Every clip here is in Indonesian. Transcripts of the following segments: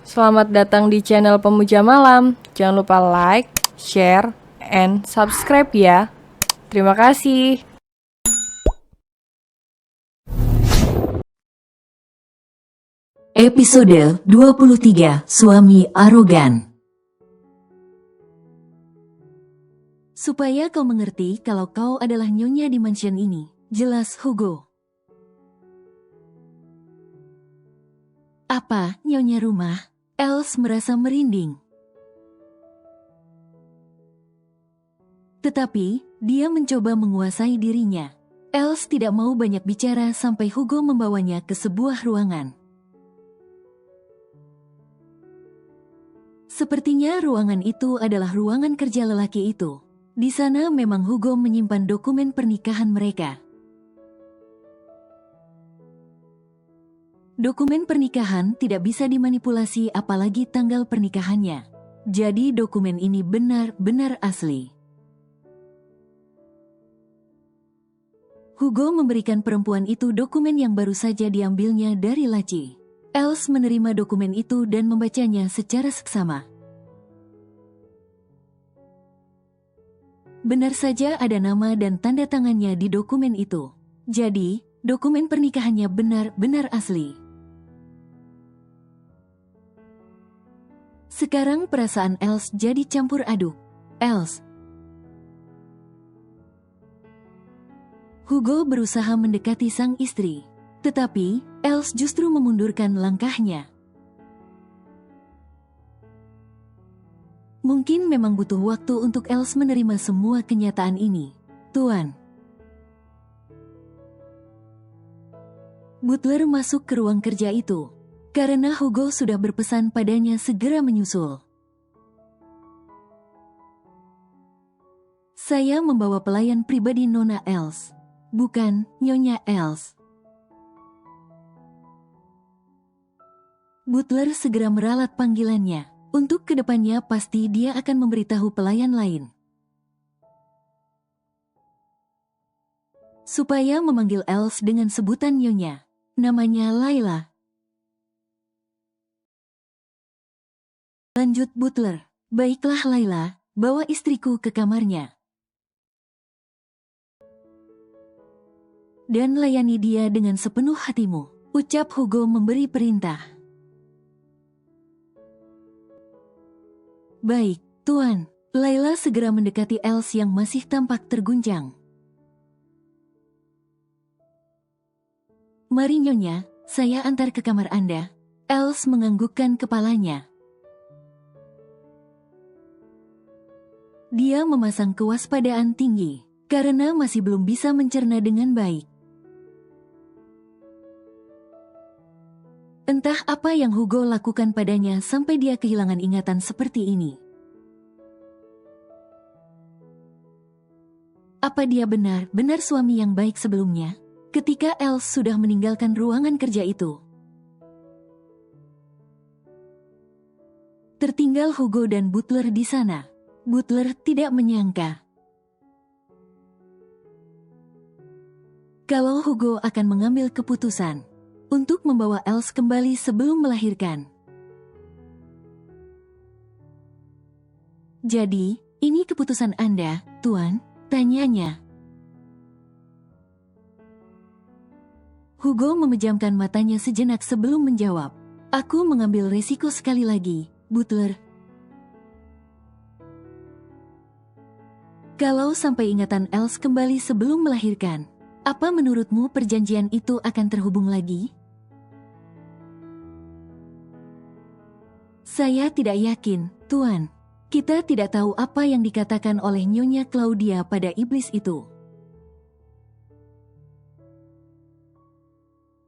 Selamat datang di channel Pemuja Malam. Jangan lupa like, share, and subscribe ya. Terima kasih. Episode 23, Suami Arogan. Supaya kau mengerti kalau kau adalah nyonya di mansion ini, jelas Hugo. Apa, nyonya rumah? Els merasa merinding. Tetapi, dia mencoba menguasai dirinya. Els tidak mau banyak bicara sampai Hugo membawanya ke sebuah ruangan. Sepertinya ruangan itu adalah ruangan kerja lelaki itu. Di sana memang Hugo menyimpan dokumen pernikahan mereka. Dokumen pernikahan tidak bisa dimanipulasi apalagi tanggal pernikahannya. Jadi dokumen ini benar-benar asli. Hugo memberikan perempuan itu dokumen yang baru saja diambilnya dari laci. Els menerima dokumen itu dan membacanya secara seksama. Benar saja ada nama dan tanda tangannya di dokumen itu. Jadi, dokumen pernikahannya benar-benar asli. Sekarang perasaan Els jadi campur aduk. Els. Hugo berusaha mendekati sang istri. Tetapi, Els justru memundurkan langkahnya. Mungkin memang butuh waktu untuk Els menerima semua kenyataan ini. Tuan. Butler masuk ke ruang kerja itu. Karena Hugo sudah berpesan padanya segera menyusul. Saya membawa pelayan pribadi Nona Els. Bukan, Nyonya Els. Butler segera meralat panggilannya. Untuk kedepannya pasti dia akan memberitahu pelayan lain. Supaya memanggil Els dengan sebutan Nyonya. Namanya Laila. Lanjut Butler. Baiklah Laila, bawa istriku ke kamarnya. Dan layani dia dengan sepenuh hatimu, ucap Hugo memberi perintah. Baik, Tuan. Laila segera mendekati Els yang masih tampak terguncang. Mari Nyonya, saya antar ke kamar Anda. Els menganggukkan kepalanya. Dia memasang kewaspadaan tinggi, karena masih belum bisa mencerna dengan baik. Entah apa yang Hugo lakukan padanya sampai dia kehilangan ingatan seperti ini. Apa dia benar-benar suami yang baik sebelumnya? Ketika Els sudah meninggalkan ruangan kerja itu. Tertinggal Hugo dan Butler di sana. Butler tidak menyangka kalau Hugo akan mengambil keputusan untuk membawa Els kembali sebelum melahirkan. Jadi, ini keputusan Anda, Tuan? Tanyanya. Hugo memejamkan matanya sejenak sebelum menjawab. Aku mengambil resiko sekali lagi, Butler. Kalau sampai ingatan Els kembali sebelum melahirkan, apa menurutmu perjanjian itu akan terhubung lagi? Saya tidak yakin, Tuan. Kita tidak tahu apa yang dikatakan oleh Nyonya Claudia pada iblis itu.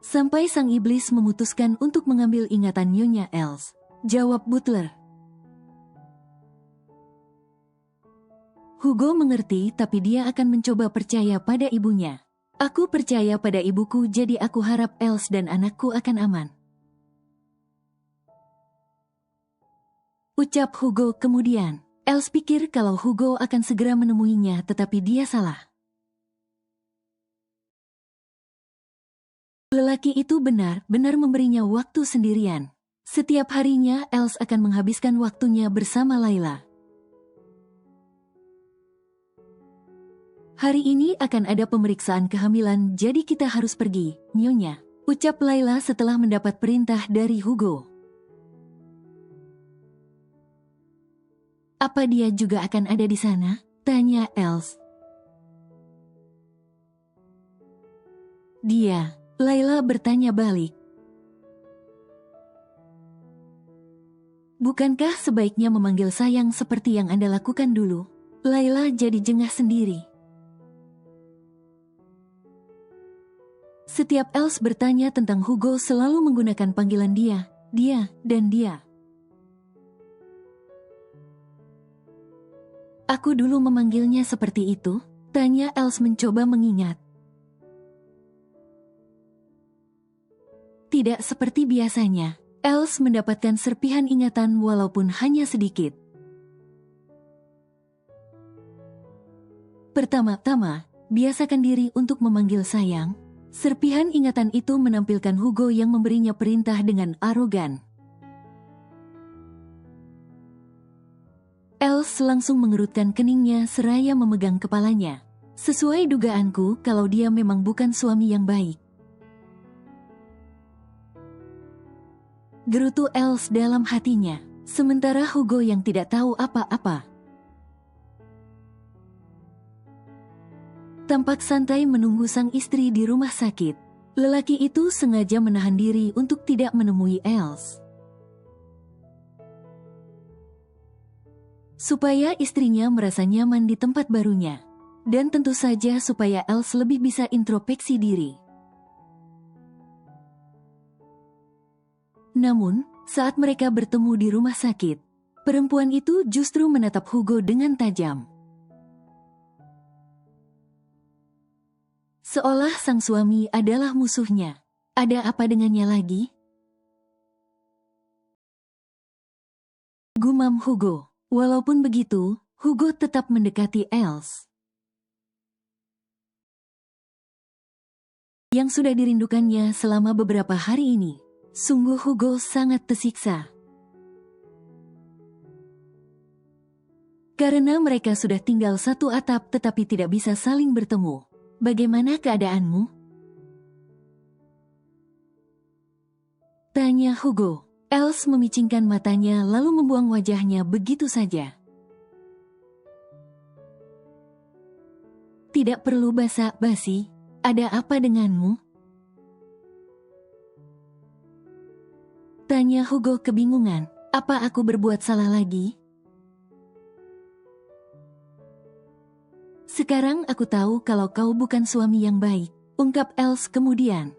Sampai sang iblis memutuskan untuk mengambil ingatan Nyonya Els, jawab Butler. Hugo mengerti tapi dia akan mencoba percaya pada ibunya. Aku percaya pada ibuku jadi aku harap Els dan anakku akan aman. Ucap Hugo kemudian. Els pikir kalau Hugo akan segera menemuinya tetapi dia salah. Lelaki itu benar-benar memberinya waktu sendirian. Setiap harinya Els akan menghabiskan waktunya bersama Layla. Hari ini akan ada pemeriksaan kehamilan, jadi kita harus pergi, Nyonya, ucap Layla setelah mendapat perintah dari Hugo. Apa dia juga akan ada di sana? Tanya Els. Dia, Layla bertanya balik. Bukankah sebaiknya memanggil sayang seperti yang Anda lakukan dulu? Layla jadi jengah sendiri. Setiap Els bertanya tentang Hugo selalu menggunakan panggilan dia, dan dia. Aku dulu memanggilnya seperti itu? Tanya Els mencoba mengingat. Tidak seperti biasanya. Els mendapatkan serpihan ingatan walaupun hanya sedikit. Pertama-tama, biasakan diri untuk memanggil sayang. Serpihan ingatan itu menampilkan Hugo yang memberinya perintah dengan arogan. Els langsung mengerutkan keningnya seraya memegang kepalanya. Sesuai dugaanku kalau dia memang bukan suami yang baik. Gerutu Els dalam hatinya, sementara Hugo yang tidak tahu apa-apa. Tampak santai menunggu sang istri di rumah sakit. Lelaki itu sengaja menahan diri untuk tidak menemui Els. Supaya istrinya merasa nyaman di tempat barunya. Dan tentu saja supaya Els lebih bisa introspeksi diri. Namun, saat mereka bertemu di rumah sakit, perempuan itu justru menatap Hugo dengan tajam. Seolah sang suami adalah musuhnya. Ada apa dengannya lagi? Gumam Hugo. Walaupun begitu, Hugo tetap mendekati Els. Yang sudah dirindukannya selama beberapa hari ini. Sungguh Hugo sangat tersiksa. Karena mereka sudah tinggal satu atap tetapi tidak bisa saling bertemu. Bagaimana keadaanmu? Tanya Hugo. Els memicingkan matanya lalu membuang wajahnya begitu saja. Tidak perlu basa-basi. Ada apa denganmu? Tanya Hugo kebingungan. Apa aku berbuat salah lagi? Sekarang aku tahu kalau kau bukan suami yang baik, ungkap Els kemudian.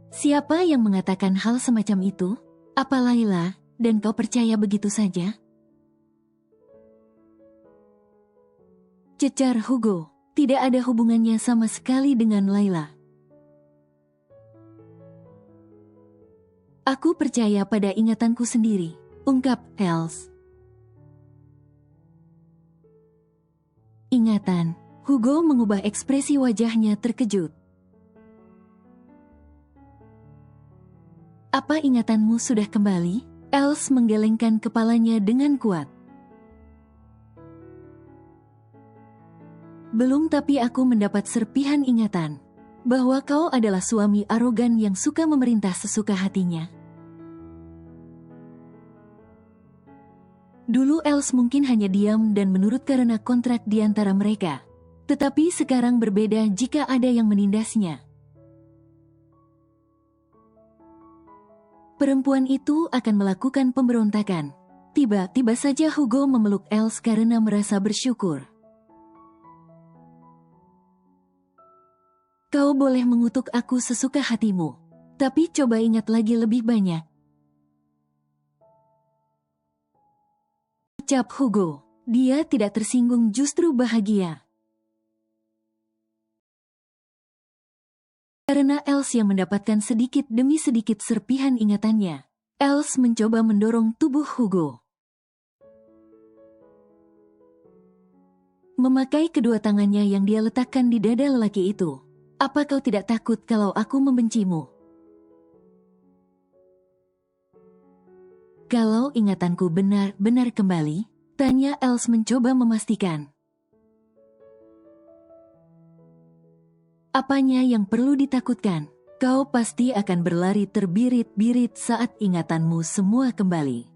Siapa yang mengatakan hal semacam itu? Apa Layla, dan kau percaya begitu saja? Cecar Hugo, tidak ada hubungannya sama sekali dengan Layla. Aku percaya pada ingatanku sendiri, ungkap Els. Ingatan, Hugo mengubah ekspresi wajahnya terkejut. Apa ingatanmu sudah kembali? Els menggelengkan kepalanya dengan kuat. Belum, tapi aku mendapat serpihan ingatan bahwa kau adalah suami arogan yang suka memerintah sesuka hatinya. Dulu Els mungkin hanya diam dan menurut karena kontrak di antara mereka. Tetapi sekarang berbeda jika ada yang menindasnya. Perempuan itu akan melakukan pemberontakan. Tiba-tiba saja Hugo memeluk Els karena merasa bersyukur. Kau boleh mengutuk aku sesuka hatimu. Tapi coba ingat lagi lebih banyak. Ucap Hugo. Dia tidak tersinggung, justru bahagia. Karena Els yang mendapatkan sedikit demi sedikit serpihan ingatannya. Els mencoba mendorong tubuh Hugo. Memakai kedua tangannya yang dia letakkan di dada lelaki itu. Apa kau tidak takut kalau aku membencimu? Kalau ingatanku benar-benar kembali, tanya Els mencoba memastikan. Apanya yang perlu ditakutkan? Kau pasti akan berlari terbirit-birit saat ingatanmu semua kembali.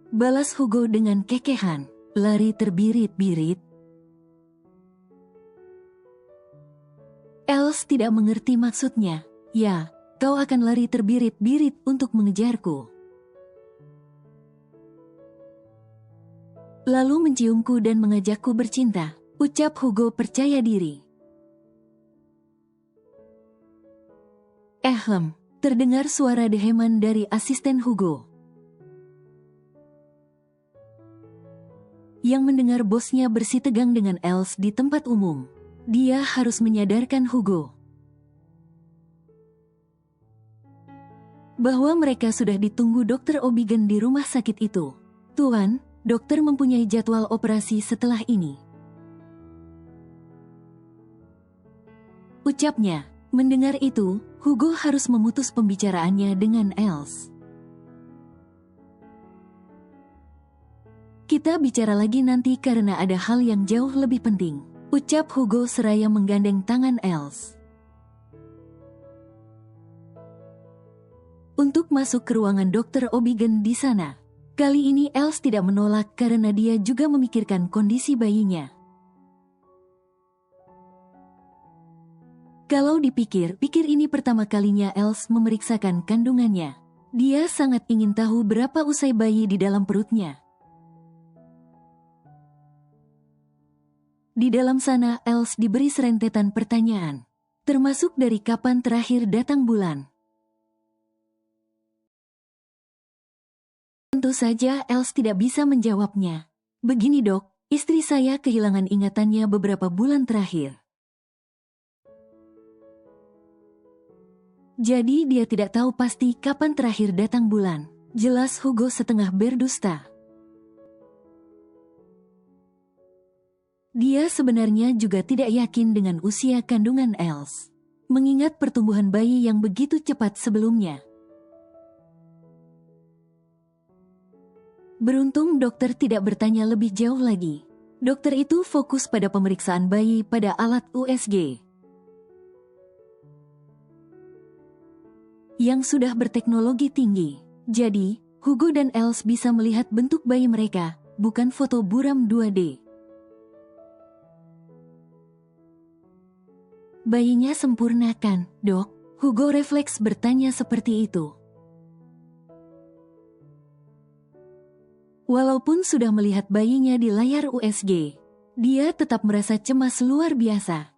Balas Hugo dengan kekehan. Lari terbirit-birit. Els tidak mengerti maksudnya. Ya, kau akan lari terbirit-birit untuk mengejarku. Lalu menciumku dan mengajakku bercinta, ucap Hugo percaya diri. Terdengar suara deheman dari asisten Hugo. Yang mendengar bosnya bersitegang dengan Els di tempat umum. Dia harus menyadarkan Hugo bahwa mereka sudah ditunggu Dr. O'Bigan di rumah sakit itu. Tuan, dokter mempunyai jadwal operasi setelah ini, ucapnya. Mendengar itu, Hugo harus memutus pembicaraannya dengan Els. Kita bicara lagi nanti karena ada hal yang jauh lebih penting, ucap Hugo seraya menggandeng tangan Els. Untuk masuk ke ruangan Dr. O'Bigan di sana. Kali ini Els tidak menolak karena dia juga memikirkan kondisi bayinya. Kalau dipikir-pikir ini pertama kalinya Els memeriksakan kandungannya. Dia sangat ingin tahu berapa usia bayi di dalam perutnya. Di dalam sana Els diberi serentetan pertanyaan, termasuk dari kapan terakhir datang bulan. Tentu saja Els tidak bisa menjawabnya. Begini dok, istri saya kehilangan ingatannya beberapa bulan terakhir. Jadi dia tidak tahu pasti kapan terakhir datang bulan. Jelas Hugo setengah berdusta. Dia sebenarnya juga tidak yakin dengan usia kandungan Els, mengingat pertumbuhan bayi yang begitu cepat sebelumnya. Beruntung dokter tidak bertanya lebih jauh lagi. Dokter itu fokus pada pemeriksaan bayi pada alat USG yang sudah berteknologi tinggi. Jadi, Hugo dan Els bisa melihat bentuk bayi mereka, bukan foto buram 2D. Bayinya sempurna kan, dok? Hugo refleks bertanya seperti itu. Walaupun sudah melihat bayinya di layar USG, dia tetap merasa cemas luar biasa.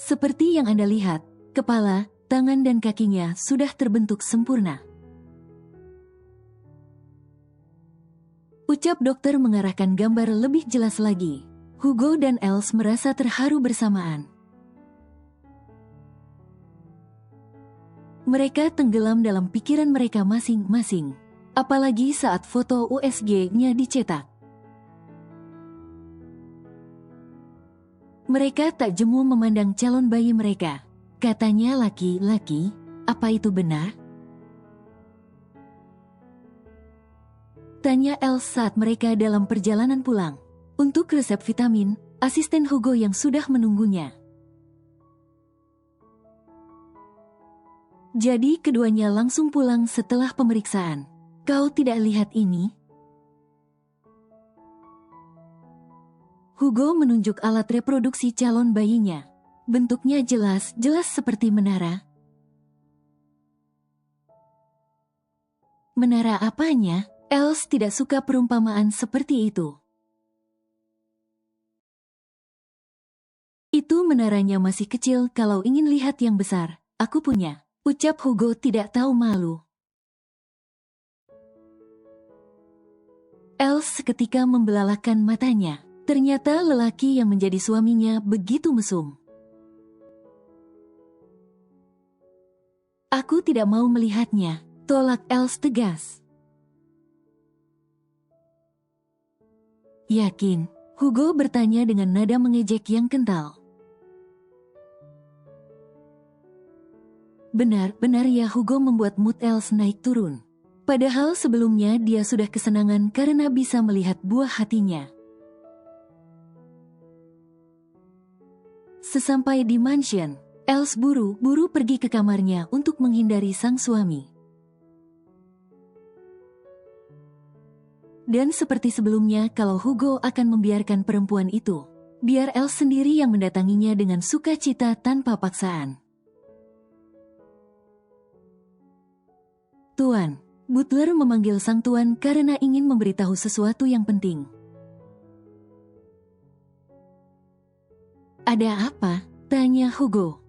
Seperti yang Anda lihat, kepala, tangan dan kakinya sudah terbentuk sempurna. Ucap dokter mengarahkan gambar lebih jelas lagi. Hugo dan Els merasa terharu bersamaan. Mereka tenggelam dalam pikiran mereka masing-masing, apalagi saat foto USG-nya dicetak. Mereka tak jemu memandang calon bayi mereka. Katanya laki-laki, apa itu benar? Tanya Els saat mereka dalam perjalanan pulang. Untuk resep vitamin, asisten Hugo yang sudah menunggunya. Jadi keduanya langsung pulang setelah pemeriksaan. Kau tidak lihat ini? Hugo menunjuk alat reproduksi calon bayinya. Bentuknya jelas seperti menara. Menara apanya? Els tidak suka perumpamaan seperti itu. Itu menaranya masih kecil, kalau ingin lihat yang besar, aku punya. Ucap Hugo tidak tahu malu. Els seketika membelalakan matanya. Ternyata lelaki yang menjadi suaminya begitu mesum. Aku tidak mau melihatnya, tolak Els tegas. Yakin? Hugo bertanya dengan nada mengejek yang kental. Benar-benar ya, Hugo membuat mood Els naik turun. Padahal sebelumnya dia sudah kesenangan karena bisa melihat buah hatinya. Sesampai di mansion, Els buru-buru pergi ke kamarnya untuk menghindari sang suami. Dan seperti sebelumnya, kalau Hugo akan membiarkan perempuan itu, biar Els sendiri yang mendatanginya dengan sukacita tanpa paksaan. Tuan, butler memanggil sang tuan karena ingin memberitahu sesuatu yang penting. Ada apa? Tanya Hugo.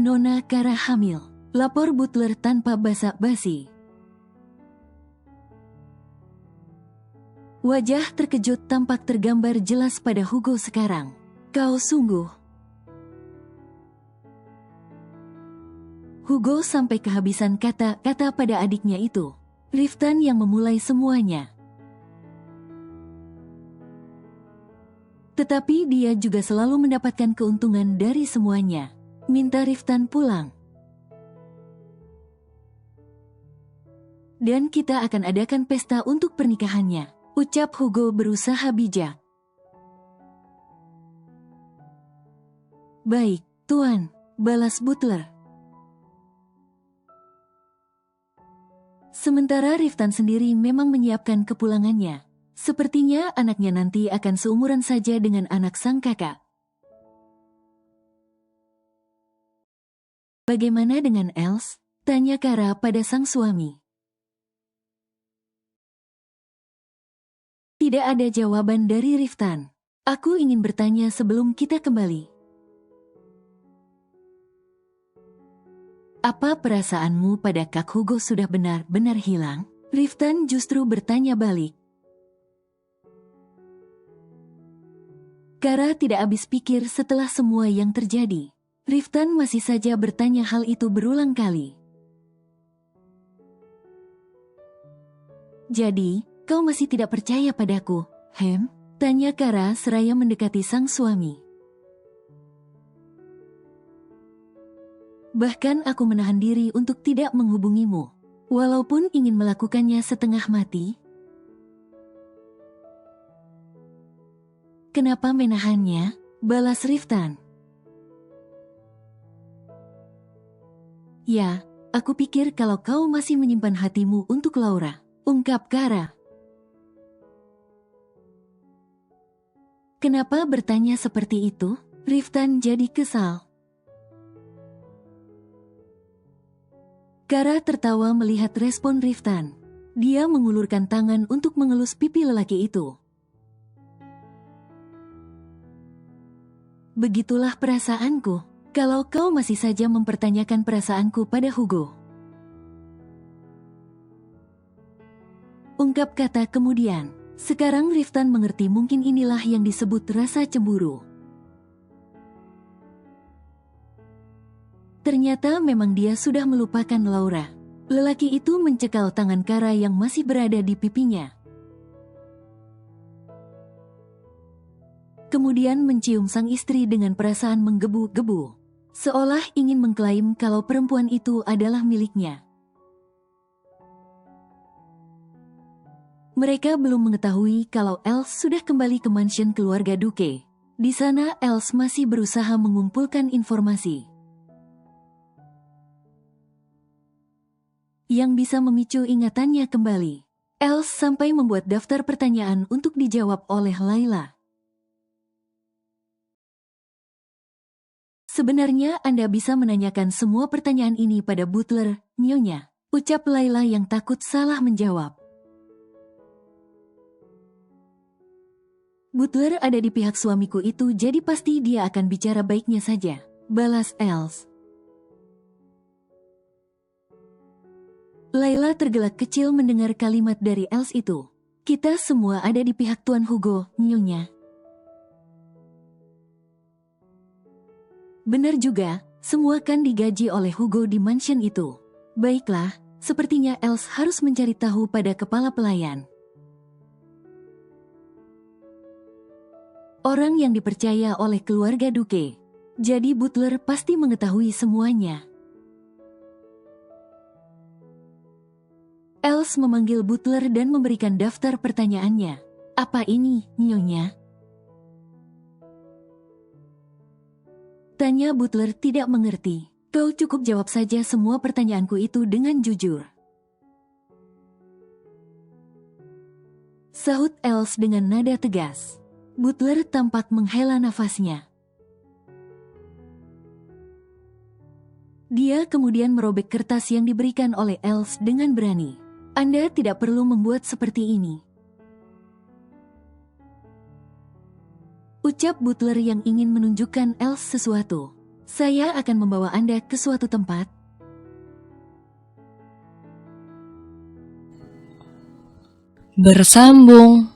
Nona Kara hamil, lapor butler tanpa basa-basi. Wajah terkejut tampak tergambar jelas pada Hugo sekarang. Kau sungguh. Hugo sampai kehabisan kata-kata pada adiknya itu. Riftan yang memulai semuanya. Tetapi dia juga selalu mendapatkan keuntungan dari semuanya. Minta Riftan pulang. Dan kita akan adakan pesta untuk pernikahannya, ucap Hugo berusaha bijak. Baik, Tuan, balas butler. Sementara Riftan sendiri memang menyiapkan kepulangannya. Sepertinya anaknya nanti akan seumuran saja dengan anak sang kakak. Bagaimana dengan Els? Tanya Kara pada sang suami. Tidak ada jawaban dari Riftan. Aku ingin bertanya sebelum kita kembali. Apa perasaanmu pada Kak Hugo sudah benar-benar hilang? Riftan justru bertanya balik. Kara tidak habis pikir setelah semua yang terjadi. Riftan masih saja bertanya hal itu berulang kali. Jadi, kau masih tidak percaya padaku, Hem? Tanya Kara seraya mendekati sang suami. Bahkan aku menahan diri untuk tidak menghubungimu, walaupun ingin melakukannya setengah mati. Kenapa menahannya? Balas Riftan. Ya, aku pikir kalau kau masih menyimpan hatimu untuk Laura, ungkap Kara. Kenapa bertanya seperti itu? Riftan jadi kesal. Kara tertawa melihat respon Riftan. Dia mengulurkan tangan untuk mengelus pipi lelaki itu. Begitulah perasaanku. Kalau kau masih saja mempertanyakan perasaanku pada Hugo. Ungkap kata kemudian. Sekarang Riftan mengerti mungkin inilah yang disebut rasa cemburu. Ternyata memang dia sudah melupakan Laura. Lelaki itu mencekal tangan Kara yang masih berada di pipinya. Kemudian mencium sang istri dengan perasaan menggebu-gebu. Seolah ingin mengklaim kalau perempuan itu adalah miliknya. Mereka belum mengetahui kalau Els sudah kembali ke mansion keluarga Duke. Di sana Els masih berusaha mengumpulkan informasi yang bisa memicu ingatannya kembali. Els sampai membuat daftar pertanyaan untuk dijawab oleh Layla. Sebenarnya Anda bisa menanyakan semua pertanyaan ini pada butler, Nyonya, ucap Layla yang takut salah menjawab. Butler ada di pihak suamiku itu, jadi pasti dia akan bicara baiknya saja, balas Els. Layla tergelak kecil mendengar kalimat dari Els itu. Kita semua ada di pihak Tuan Hugo, Nyonya. Benar juga, semua kan digaji oleh Hugo di mansion itu. Baiklah, sepertinya Els harus mencari tahu pada kepala pelayan. Orang yang dipercaya oleh keluarga Duke. Jadi butler pasti mengetahui semuanya. Els memanggil butler dan memberikan daftar pertanyaannya. Apa ini, Nyonya? Tanya butler tidak mengerti. Kau cukup jawab saja semua pertanyaanku itu dengan jujur. Sahut Els dengan nada tegas. Butler tampak menghela nafasnya. Dia kemudian merobek kertas yang diberikan oleh Els dengan berani. Anda tidak perlu membuat seperti ini. Ucap butler yang ingin menunjukkan Els sesuatu. Saya akan membawa Anda ke suatu tempat. Bersambung.